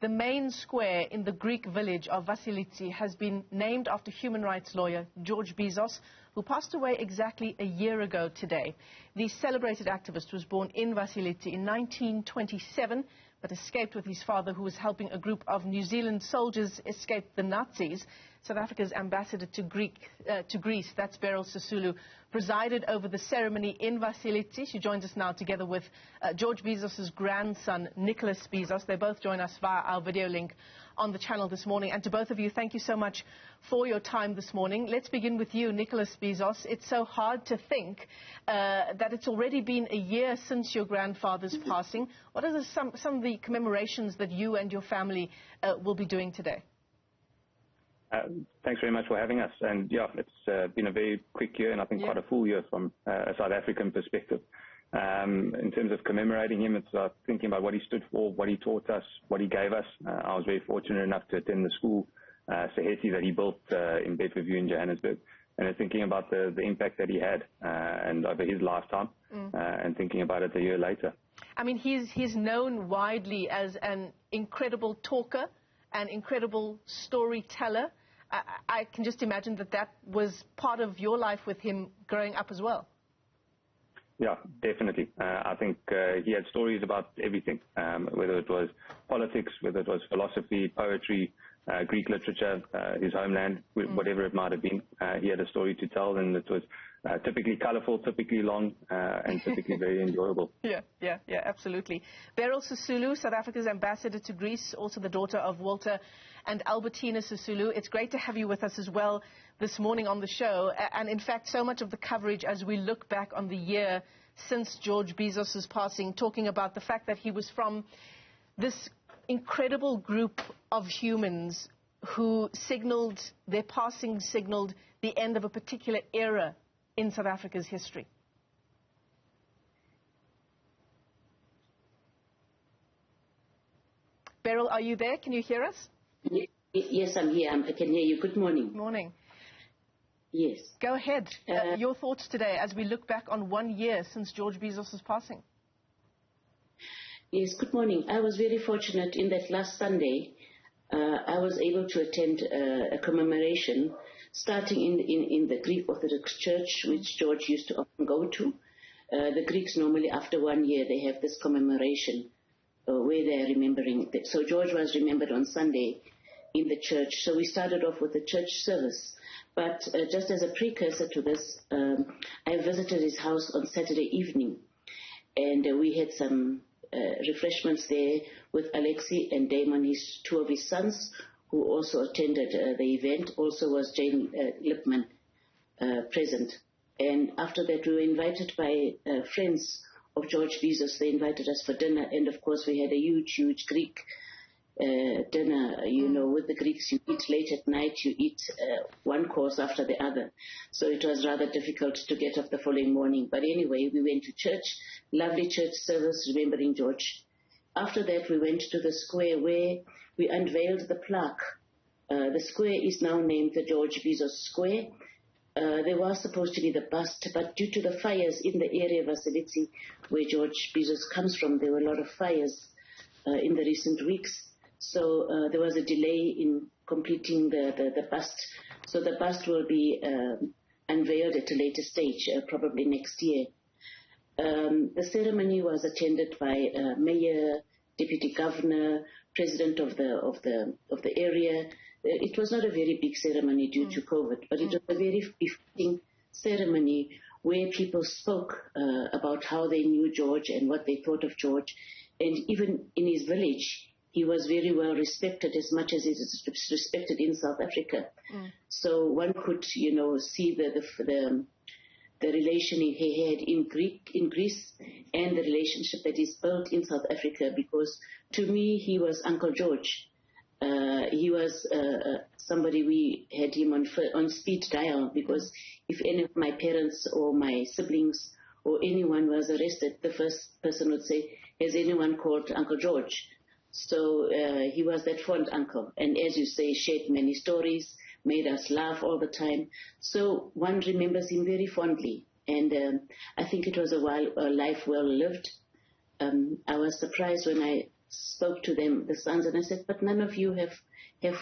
The main square in the Greek village of Vasilitsi has been named after human rights lawyer George Bizos, who passed away exactly a year ago today. The celebrated activist was born in Vasilitsi in 1927, but escaped with his father, who was helping a group of New Zealand soldiers escape the Nazis. South Africa's ambassador to Greece, that's Beryl Sisulu, presided over the ceremony in Vasilitsi. She joins us now together with George Bizos' grandson, Nicholas Bizos. They both join us via our video link on the channel this morning. And to both of you, thank you so much for your time this morning. Let's begin with you, Nicholas Bizos. It's so hard to think that it's already been a year since your grandfather's passing. What are some of the commemorations that you and your family will be doing today? Thanks very much for having us. And yeah, it's been a very quick year, and I think quite a full year from a South African perspective. In terms of commemorating him, it's thinking about what he stood for, what he taught us, what he gave us. I was very fortunate enough to attend the school, Saheti, that he built in Bedfordview in Johannesburg. And it's thinking about the impact that he had and over his lifetime, and thinking about it a year later. I mean, he's known widely as an incredible talker, an incredible storyteller. I can just imagine that was part of your life with him growing up as well. Yeah, definitely. I think he had stories about everything, whether it was politics, whether it was philosophy, poetry, Greek literature, his homeland, whatever it might have been. He had a story to tell, and it was typically colorful, typically long, and typically very enjoyable. Yeah, absolutely. Beryl Sisulu, South Africa's ambassador to Greece, also the daughter of Walter and Albertina Sisulu. It's great to have you with us as well this morning on the show. And in fact, so much of the coverage as we look back on the year since George Bizos' passing, talking about the fact that he was from this incredible group of humans who their passing signaled the end of a particular era in South Africa's history. Beryl, are you there? Can you hear us? Yes, I'm here. I can hear you. Good morning. Morning. Yes. Go ahead. Your thoughts today as we look back on 1 year since George Bizos' passing. Yes, good morning. I was very fortunate in that last Sunday I was able to attend a commemoration starting in the Greek Orthodox Church, which George used to often go to. The Greeks normally after 1 year they have this commemoration where they are remembering. So George was remembered on Sunday in the church. So we started off with the church service. But just as a precursor to this, I visited his house on Saturday evening, and we had some refreshments there with Alexi and Damon, two of his sons, who also attended the event. Also was Jane Lipman present. And after that, we were invited by friends of George Bizos. They invited us for dinner, and of course we had a huge Greek dinner. You know, with the Greeks, you eat late at night, you eat one course after the other. So it was rather difficult to get up the following morning. But anyway, we went to church, lovely church service, remembering George. After that, we went to the square where we unveiled the plaque. The square is now named the George Bizos Square. There was supposed to be the bust, but due to the fires in the area of Vasilitsi, where George Bizos comes from, there were a lot of fires in the recent weeks. So there was a delay in completing the bust. So the bust will be unveiled at a later stage, probably next year. The ceremony was attended by mayor, deputy governor, president of the area. It was not a very big ceremony due to COVID, but it was a very befitting ceremony where people spoke about how they knew George and what they thought of George. And even in his village, he was very well respected, as much as he is respected in South Africa. So one could, see the relation he had in Greece and the relationship that is built in South Africa, because to me he was Uncle George. He was somebody, we had him on speed dial, because if any of my parents or my siblings or anyone was arrested, the first person would say, has anyone called Uncle George? So he was that fond uncle, and as you say, shared many stories, made us laugh all the time. So one remembers him very fondly, and I think it was a life well lived. I was surprised when I spoke to them, the sons, and I said, but none of you have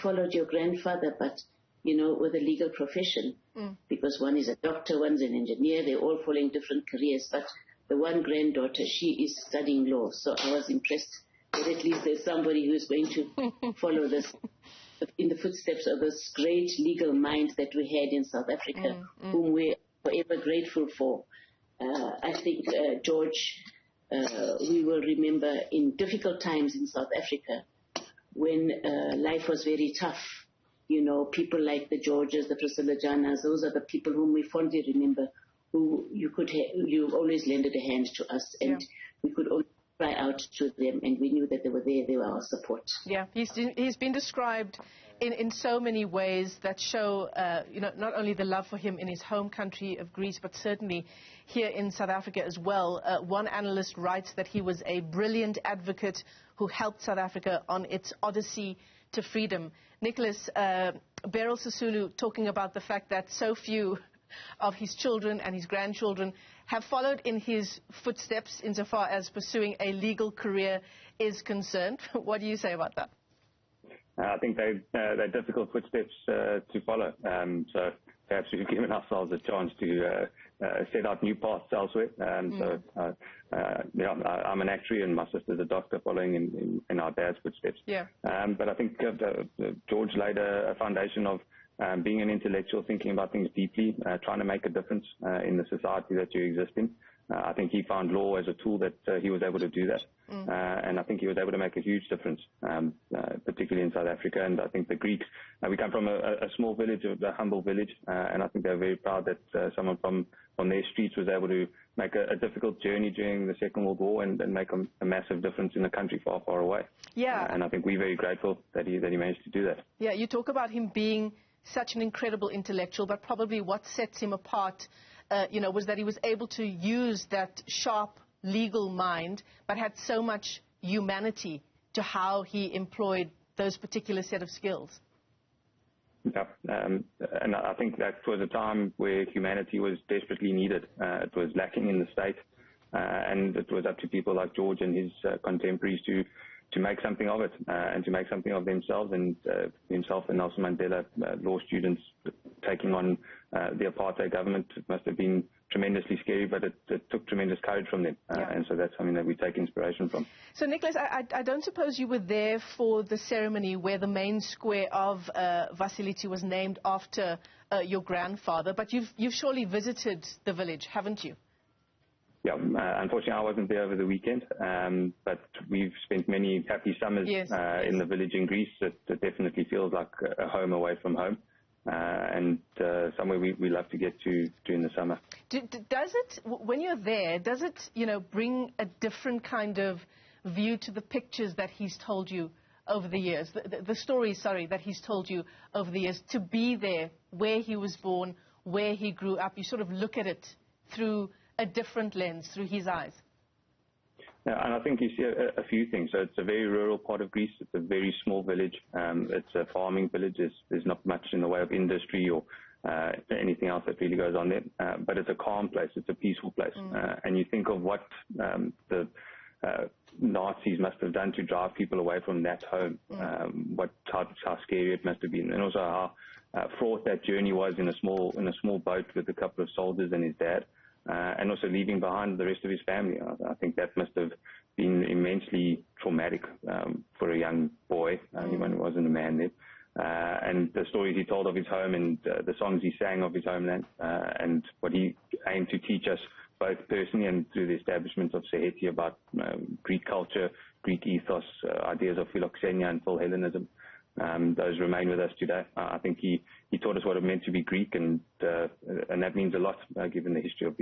followed your grandfather, but, with a legal profession, because one is a doctor, one's an engineer, they're all following different careers, but the one granddaughter, she is studying law, so I was impressed that at least there's somebody who is going to follow this in the footsteps of this great legal mind that we had in South Africa, whom we're forever grateful for. I think George, we will remember in difficult times in South Africa when life was very tough. People like the Georges, the Priscilla Janas, those are the people whom we fondly remember, who you always lended a hand to us, and we could always cry out to them, and we knew that they were our support. Yeah, he's been described in so many ways that show, not only the love for him in his home country of Greece, but certainly here in South Africa as well. One analyst writes that he was a brilliant advocate who helped South Africa on its odyssey to freedom. Nicholas, Beryl Sisulu talking about the fact that so few of his children and his grandchildren have followed in his footsteps insofar as pursuing a legal career is concerned. What do you say about that? I think they're difficult footsteps to follow. So perhaps we've given ourselves a chance to set out new paths elsewhere. I'm an actuary and my sister's a doctor following in our dad's footsteps. Yeah. But I think George laid a foundation of being an intellectual, thinking about things deeply, trying to make a difference in the society that you exist in. I think he found law as a tool that he was able to do that. And I think he was able to make a huge difference, particularly in South Africa. And I think the Greeks, we come from a small village, a humble village, and I think they're very proud that someone from their streets was able to make a difficult journey during the Second World War and make a massive difference in a country far, far away. Yeah. And I think we're very grateful that he managed to do that. Yeah, you talk about him being such an incredible intellectual, but probably what sets him apart, was that he was able to use that sharp legal mind, but had so much humanity to how he employed those particular set of skills. Yeah, and I think that was a time where humanity was desperately needed. It was lacking in the state, and it was up to people like George and his contemporaries to make something of it, and to make something of themselves, and himself and Nelson Mandela, law students taking on the apartheid government. It must have been tremendously scary, but it took tremendous courage from them, and so that's something that we take inspiration from. So, Nicholas, I don't suppose you were there for the ceremony where the main square of Vasilitsi was named after your grandfather, but you've surely visited the village, haven't you? Yeah, unfortunately I wasn't there over the weekend, but we've spent many happy summers in the village in Greece. It definitely feels like a home away from home, and somewhere we love to get to during the summer. Does it, when you're there, does it, bring a different kind of view to the pictures that he's told you over the years, the stories, that he's told you over the years, to be there, where he was born, where he grew up? You sort of look at it through a different lens, through his eyes. Yeah, and I think you see a few things. So it's a very rural part of Greece. It's a very small village. It's a farming village. There's not much in the way of industry or anything else that really goes on there. But it's a calm place. It's a peaceful place. And you think of what the Nazis must have done to drive people away from that home, how scary it must have been, and also how fraught that journey was in a small boat with a couple of soldiers and his dad. And also leaving behind the rest of his family. I think that must have been immensely traumatic for a young boy. He wasn't a man then. And the stories he told of his home and the songs he sang of his homeland, and what he aimed to teach us both personally and through the establishment of Seheti about Greek culture, Greek ethos, ideas of philoxenia and full Hellenism. Those remain with us today. I think he taught us what it meant to be Greek, and that means a lot given the history of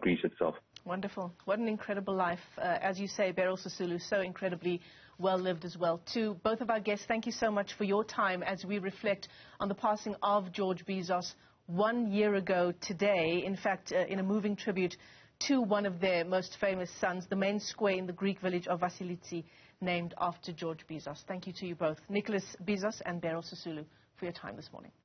Greece itself. Wonderful. What an incredible life. As you say, Beryl Sisulu, so incredibly well lived as well. To both of our guests, thank you so much for your time as we reflect on the passing of George Bizos 1 year ago today. In fact, in a moving tribute to one of their most famous sons, the main square in the Greek village of Vasilitsi, named after George Bizos. Thank you to you both, Nicholas Bizos and Beryl Sisulu, for your time this morning.